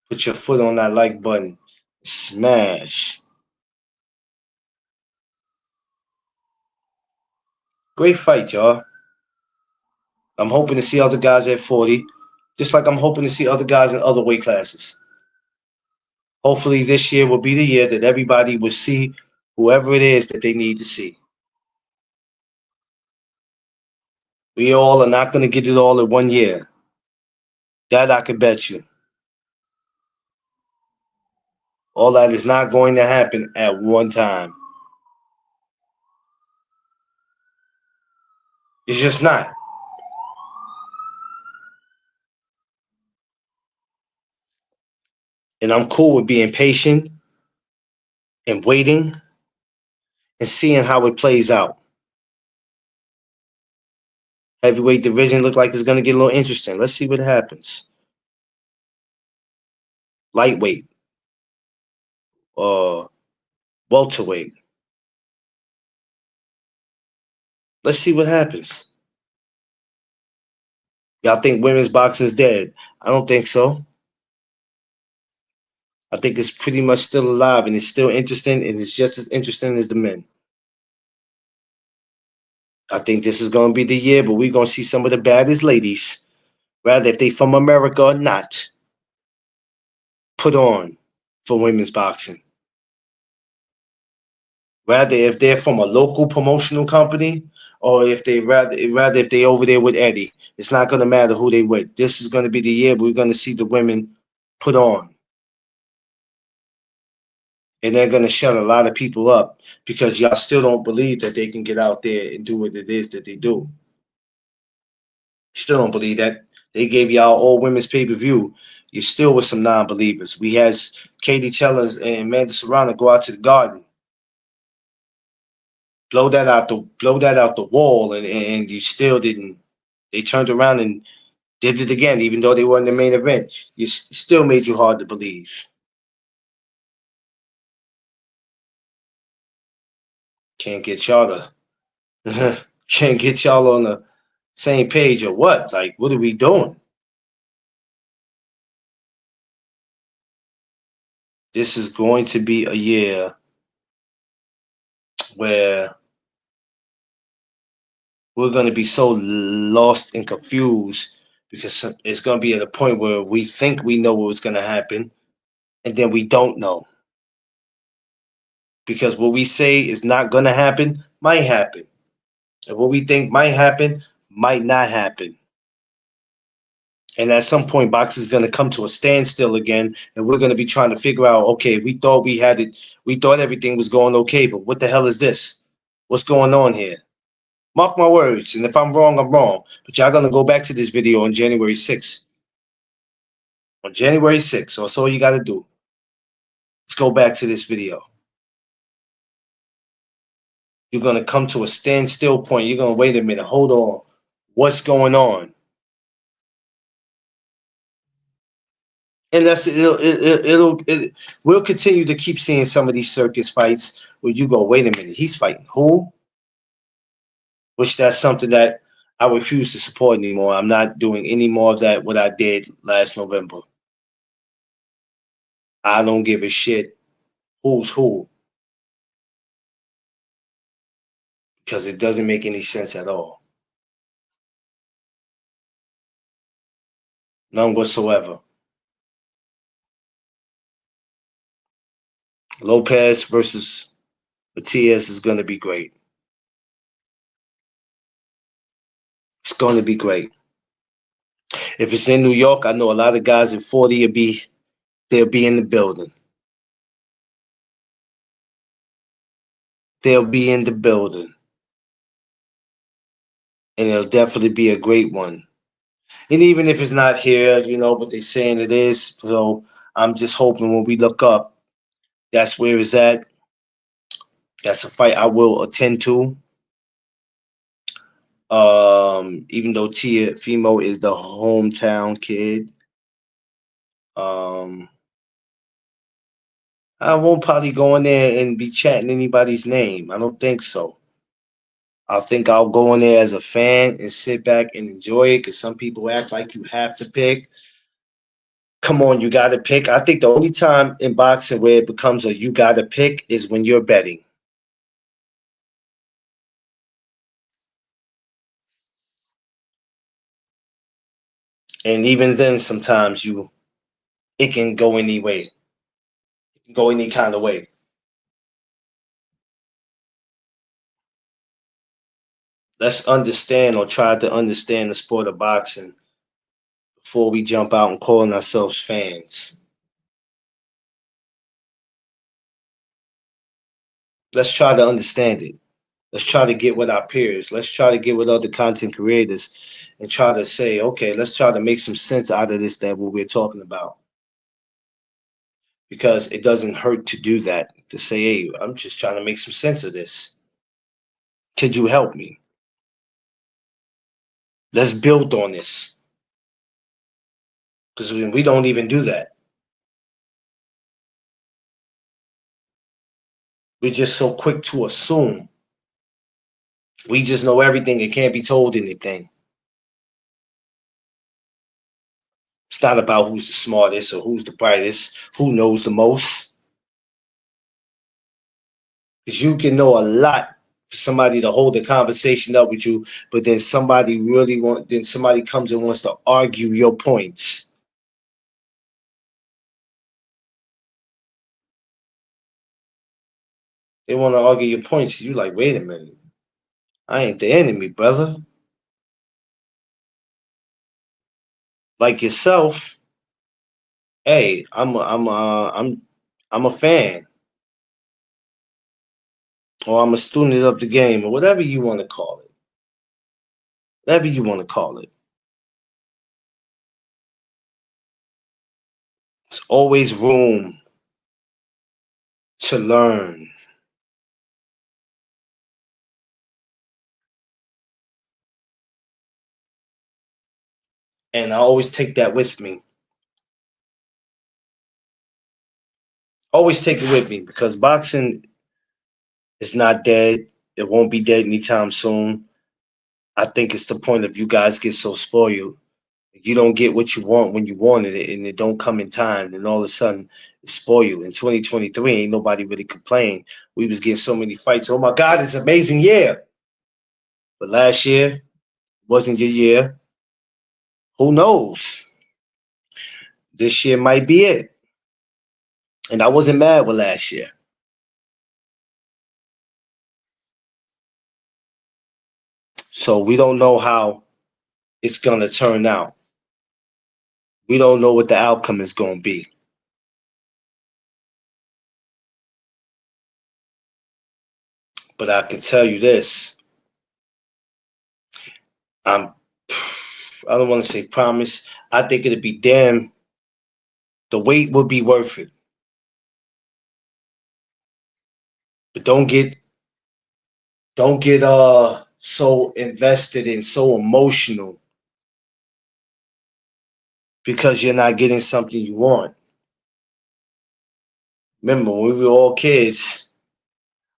Put your foot on that like button. Smash. Great fight, y'all. I'm hoping to see other guys at 40, just like I'm hoping to see other guys in other weight classes. Hopefully, this year will be the year that everybody will see whoever it is that they need to see. We all are not going to get it all in one year. That I can bet you. All that is not going to happen at one time. It's just not. And I'm cool with being patient and waiting and seeing how it plays out. Heavyweight division look like it's going to get a little interesting. Let's see what happens. Lightweight, uh, welterweight. Let's see what happens. Y'all think women's boxing is dead? I don't think so. I think it's pretty much still alive and it's still interesting and it's just as interesting as the men. I think this is going to be the year, but we're going to see some of the baddest ladies, rather if they from America or not, put on for women's boxing. Rather if they're from a local promotional company or if they rather if they over there with Eddie. It's not going to matter who they with. This is going to be the year we're going to see the women put on. And they're going to shut a lot of people up because y'all still don't believe that they can get out there and do what it is that they do. Still don't believe that. They gave y'all all women's pay-per-view. You're still with some non-believers. We had Katie Tellers and Amanda Serrano go out to the garden, blow that out the wall, and you still didn't. They turned around and did it again, even though they were in the main event. You still made you hard to believe. Can't get y'all to can't get y'all on the same page or what? Like, what are we doing? This is going to be a year where we're going to be so lost and confused because it's going to be at a point where we think we know what's going to happen and then we don't know because what we say is not going to happen might happen and what we think might happen might not happen. And at some point, boxing is going to come to a standstill again, and we're going to be trying to figure out, okay, we thought we had it, we thought everything was going okay, but what the hell is this? What's going on here? Mark my words, and if I'm wrong, I'm wrong. But y'all going to go back to this video on January 6th. On January 6th, so that's all you got to do. Let's go back to this video. You're going to come to a standstill point. You're going to wait a minute. Hold on. What's going on? And that's we'll continue to keep seeing some of these circus fights where you go, wait a minute, he's fighting who? Which that's something that I refuse to support anymore. I'm not doing any more of that what I did last November. I don't give a shit who's who because it doesn't make any sense at all. None whatsoever. Lopez versus Matias is going to be great. It's going to be great. If it's in New York, I know a lot of guys in 40 they'll be in the building. They'll be in the building. And it'll definitely be a great one. And even if it's not here, you know, but they're saying it is. So I'm just hoping when we look up, that's where it's at. That's a fight I will attend to. Even though Tia Fimo is the hometown kid. I won't probably go in there and be chatting anybody's name. I don't think so. I think I'll go in there as a fan and sit back and enjoy it because some people act like you have to pick. Come on, you got to pick. I think the only time in boxing where it becomes a you got to pick is when you're betting. And even then, sometimes it can go any way, it can go any kind of way. Let's understand or try to understand the sport of boxing before we jump out and calling ourselves fans. Let's try to understand it. Let's try to get with our peers. Let's try to get with other content creators and try to say, okay, let's try to make some sense out of this that what we're talking about. Because it doesn't hurt to do that. To say, hey, I'm just trying to make some sense of this. Could you help me? Let's build on this. Because we don't even do that. We're just so quick to assume. We just know everything and can't be told anything. It's not about who's the smartest or who's the brightest, who knows the most. Because you can know a lot for somebody to hold the conversation up with you, but then somebody comes and wants to argue your points. They want to argue your points. You like, wait a minute. I ain't the enemy, brother. Like yourself, hey, I'm a fan, or I'm a student of the game, or whatever you want to call it. Whatever you want to call it. There's always room to learn. And I always take that with me. Always take it with me because boxing is not dead. It won't be dead anytime soon. I think it's the point of you guys get so spoiled. You don't get what you want when you wanted it, and it don't come in time. And all of a sudden, it's spoiled. In 2023, ain't nobody really complained. We was getting so many fights. Oh my God, it's an amazing year. But last year wasn't your year. Who knows? This year might be it. And I wasn't mad with last year. So we don't know how it's gonna turn out. We don't know what the outcome is gonna be. But I can tell you this. I'm I don't want to say promise. I think it'd be damn the wait would be worth it. But don't get so invested and so emotional because you're not getting something you want. Remember when we were all kids,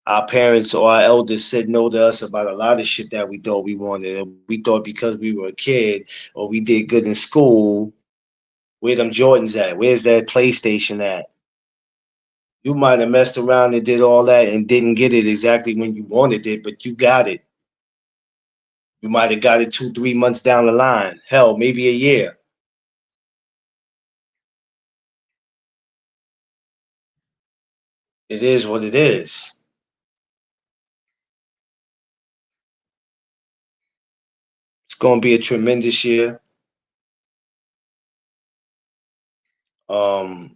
our parents or our elders said no to us about a lot of shit that we thought we wanted. And we thought because we were a kid or we did good in school, where them Jordans at? Where's that PlayStation at? You might have messed around and did all that and didn't get it exactly when you wanted it, but you got it. You might have got it 2, 3 months down the line. Hell, maybe a year. It is what it is. It's gonna be a tremendous year. Um,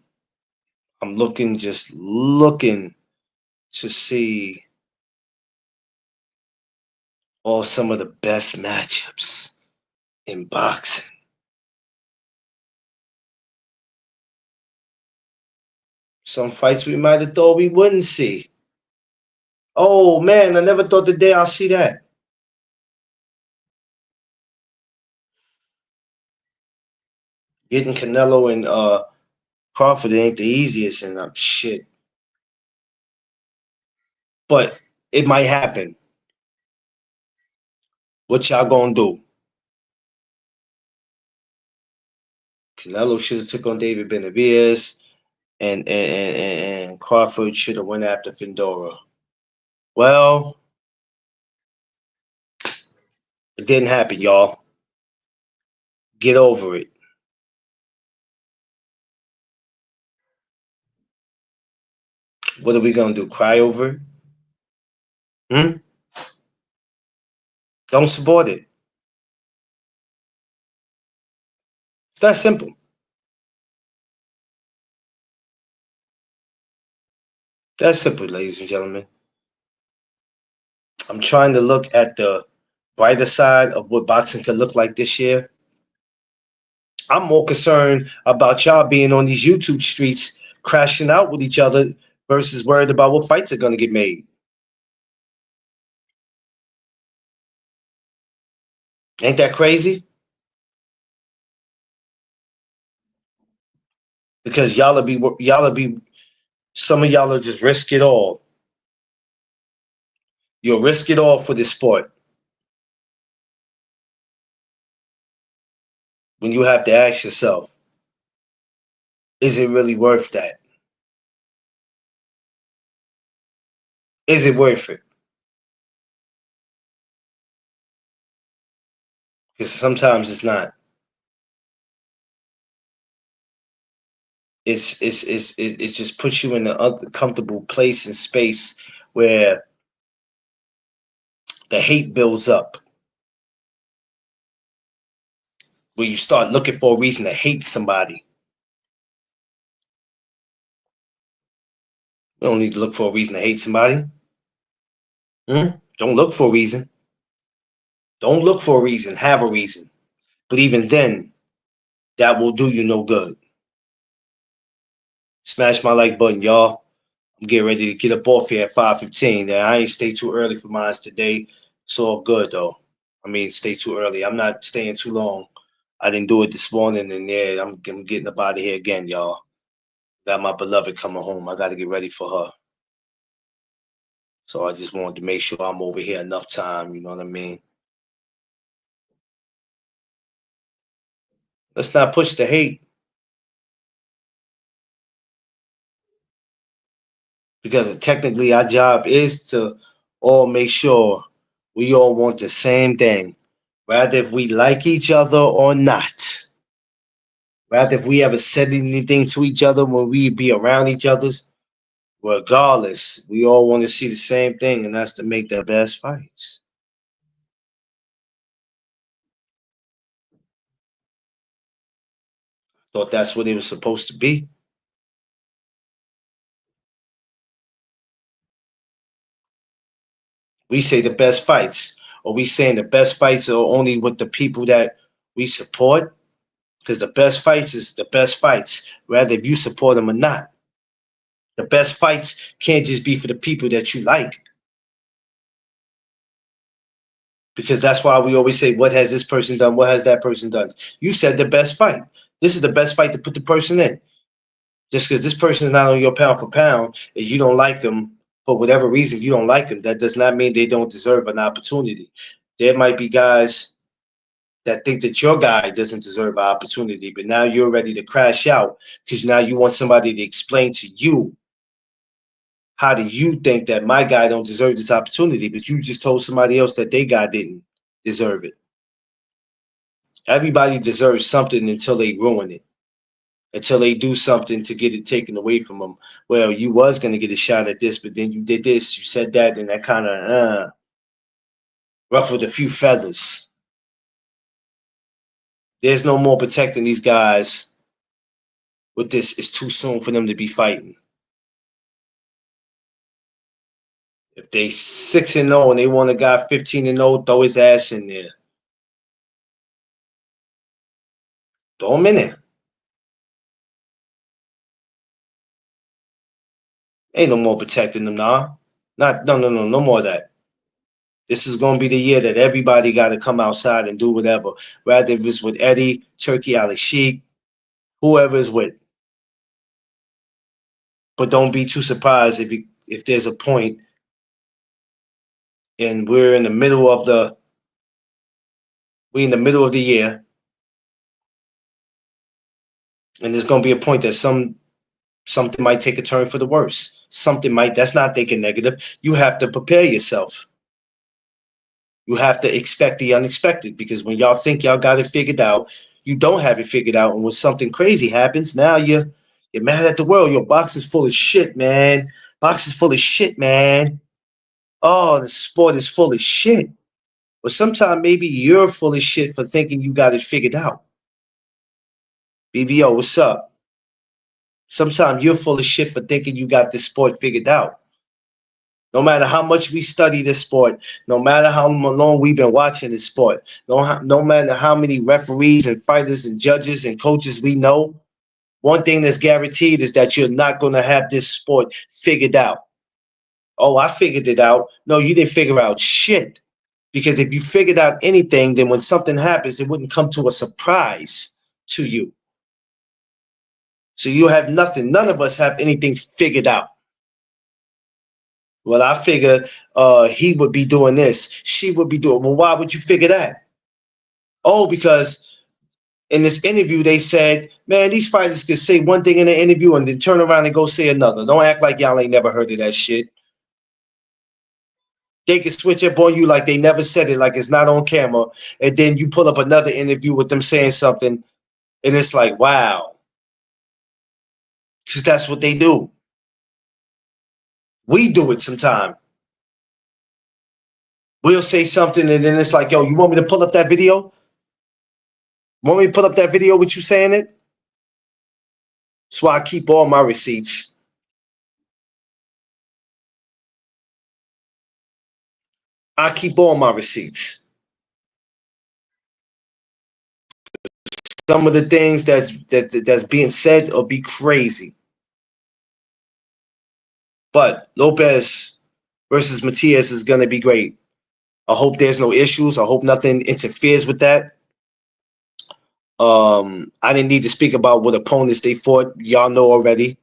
I'm just looking to see all some of the best matchups in boxing. Some fights we might have thought we wouldn't see. Oh man, I never thought the day I'll see that. Getting Canelo and Crawford ain't the easiest and shit. But it might happen. What y'all gonna do? Canelo should have took on David Benavidez, and Crawford should have went after Fedora. Well, it didn't happen, y'all. Get over it. What are we gonna do? Cry over it? Hmm? Don't support it. It's that simple. That's simple, ladies and gentlemen. I'm trying to look at the brighter side of what boxing could look like this year. I'm more concerned about y'all being on these YouTube streets crashing out with each other versus worried about what fights are going to get made. Ain't that crazy? Because y'all will be some of y'all will just risk it all. You'll risk it all for this sport when you have to ask yourself, is it really worth that? Is it worth it? Because sometimes it's not. It just puts you in an uncomfortable place and space where the hate builds up, where you start looking for a reason to hate somebody. You don't need to look for a reason to hate somebody. Don't look for a reason. Don't look for a reason. Have a reason. But even then, that will do you no good. Smash my like button, y'all. I'm getting ready to get up off here at 5:15. I ain't stay too early for mine today. It's all good though. I mean, stay too early. I'm not staying too long. I didn't do it this morning, and yeah, I'm getting up out of here again, y'all. Got my beloved coming home. I got to get ready for her. So I just wanted to make sure I'm over here enough time. You know what I mean? Let's not push the hate because technically our job is to all make sure we all want the same thing, rather if we like each other or not. Rather if we ever said anything to each other when we be around each other's, regardless, we all want to see the same thing, and that's to make the best fights. Thought that's what it was supposed to be. We say the best fights. Are we saying the best fights are only with the people that we support? Because the best fights is the best fights, rather if you support them or not. The best fights can't just be for the people that you like. Because that's why we always say, what has this person done? What has that person done? You said the best fight. This is the best fight to put the person in. Just because this person is not on your pound for pound, and you don't like them for whatever reason, you don't like them, that does not mean they don't deserve an opportunity. There might be guys that think that your guy doesn't deserve an opportunity, but now you're ready to crash out because now you want somebody to explain to you how do you think that my guy don't deserve this opportunity, but you just told somebody else that their guy didn't deserve it. Everybody deserves something until they ruin it, until they do something to get it taken away from them. Well, you was going to get a shot at this, but then you did this, you said that, and that kind of ruffled a few feathers. There's no more protecting these guys with this. It's too soon for them to be fighting. If they 6-0 and they want a guy 15-0, throw his ass in there. Throw him in there. Ain't no more protecting them, nah. No more of that. This is gonna be the year that everybody got to come outside and do whatever, rather if it's with Eddie, Turkey, Ali Sheik, whoever is with. But don't be too surprised if there's a point and we're in the middle of the year, and there's gonna be a point that something might take a turn for the worse. Something might. That's not thinking negative. You have to prepare yourself. You have to expect the unexpected because when y'all think y'all got it figured out, you don't have it figured out. And when something crazy happens, now you're mad at the world. Your box is full of shit, man. Box is full of shit, man. Oh, the sport is full of shit. But sometimes maybe you're full of shit for thinking you got it figured out. BBO, what's up? Sometimes you're full of shit for thinking you got this sport figured out. No matter how much we study this sport, no matter how long we've been watching this sport, no matter how many referees and fighters and judges and coaches we know, one thing that's guaranteed is that you're not going to have this sport figured out. Oh, I figured it out. No, you didn't figure out shit. Because if you figured out anything, then when something happens, it wouldn't come to a surprise to you. So you have nothing. None of us have anything figured out. Well, I figure he would be doing this. She would be doing. Well, why would you figure that? Oh, because in this interview they said, man, these fighters could say one thing in the interview and then turn around and go say another. Don't act like y'all ain't never heard of that shit. They can switch up on you like they never said it, like it's not on camera, and then you pull up another interview with them saying something, and it's like, wow, because that's what they do. We do it sometimes. We'll say something, and then it's like, yo, you want me to pull up that video? Want me to pull up that video with you saying it? That's why I keep all my receipts. I keep all my receipts. Some of the things that's being said will be crazy. But Lopez versus Matias is gonna be great. I hope there's no issues. I hope nothing interferes with that. I didn't need to speak about what opponents they fought. Y'all know already.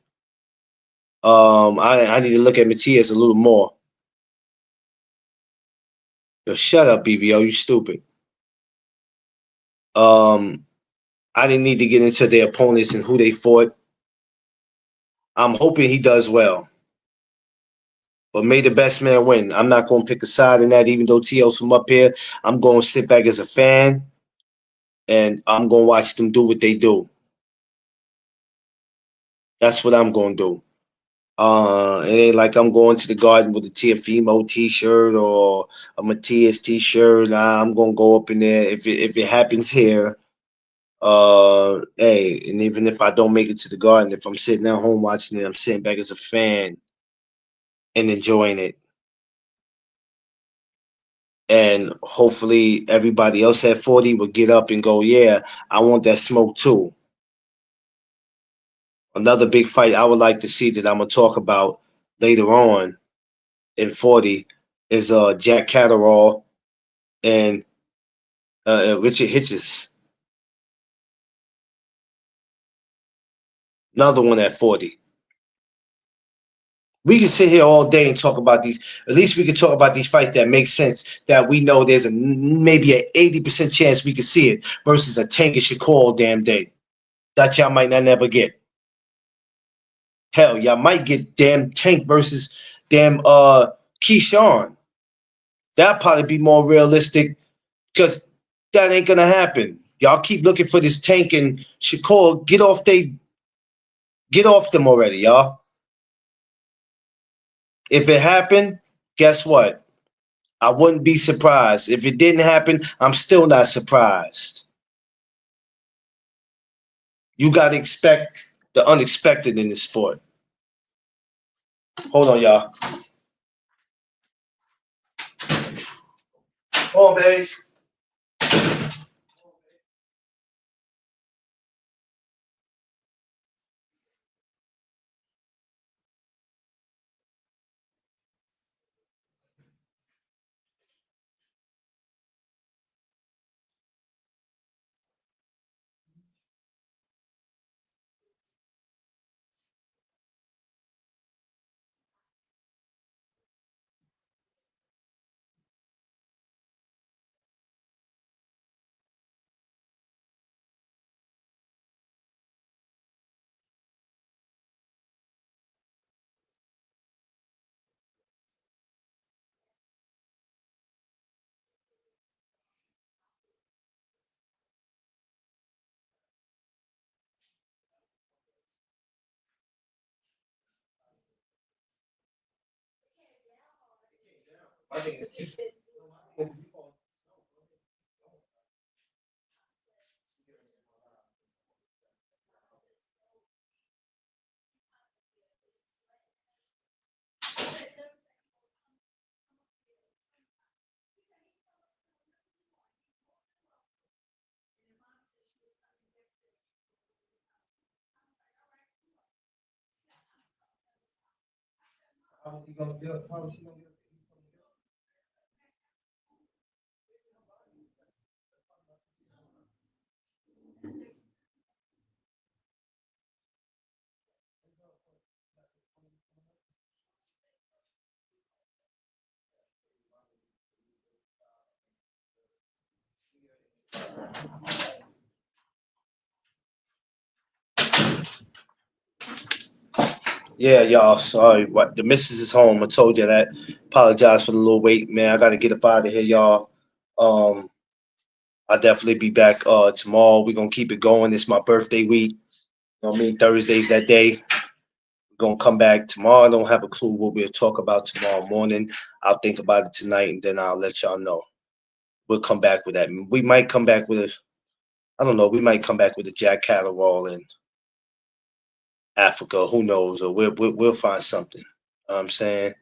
I need to look at Matias a little more. Yo, shut up, BBO. You stupid. Um, I didn't need to get into their opponents and who they fought. I'm hoping he does well. But may the best man win. I'm not going to pick a side in that, even though TO's from up here. I'm going to sit back as a fan, and I'm going to watch them do what they do. That's what I'm going to do. It ain't like I'm going to the garden with a Tiafimo t-shirt or a Matias t-shirt. Nah, I'm going to go up in there. If it happens here, hey, and even if I don't make it to the garden, if I'm sitting at home watching it, I'm sitting back as a fan and enjoying it. And hopefully everybody else at 40 will get up and go, yeah, I want that smoke too. Another big fight I would like to see that I'm gonna talk about later on in 40 is Jack Catterall and Richard Hitchens. Another one at 40. We can sit here all day and talk about these. At least we can talk about these fights that make sense. That we know there's a maybe an 80% chance we can see it versus a Tank and Shakur all damn day. That y'all might not never get. Hell, y'all might get damn Tank versus damn Keyshawn. That'd probably be more realistic because that ain't gonna happen. Y'all keep looking for this Tank and Shakur. Get off them already, y'all. If it happened, guess what? I wouldn't be surprised. If it didn't happen, I'm still not surprised. You gotta expect the unexpected in this sport. Hold on, y'all. Hold on, babe. Yeah, y'all. Sorry, what the missus is home. I told you that. Apologize for the little wait, man. I got to get up out of here, y'all. Um, I'll definitely be back tomorrow. We're gonna keep it going. It's my birthday week. You know what I mean? Thursday's that day. We're gonna come back tomorrow. I don't have a clue what we'll talk about tomorrow morning. I'll think about it tonight and then I'll let y'all know. We'll come back with that. We might come back with a I don't know, we might come back with a Jack Catterall in Africa. Who knows? Or we'll find something. You know what I'm saying?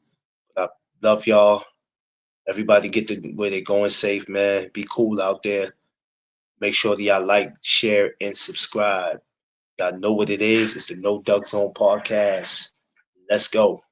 I love y'all. Everybody get to where they're going safe, man. Be cool out there. Make sure that y'all like, share, and subscribe. Y'all know what it is. It's the No Duck Zone podcast. Let's go.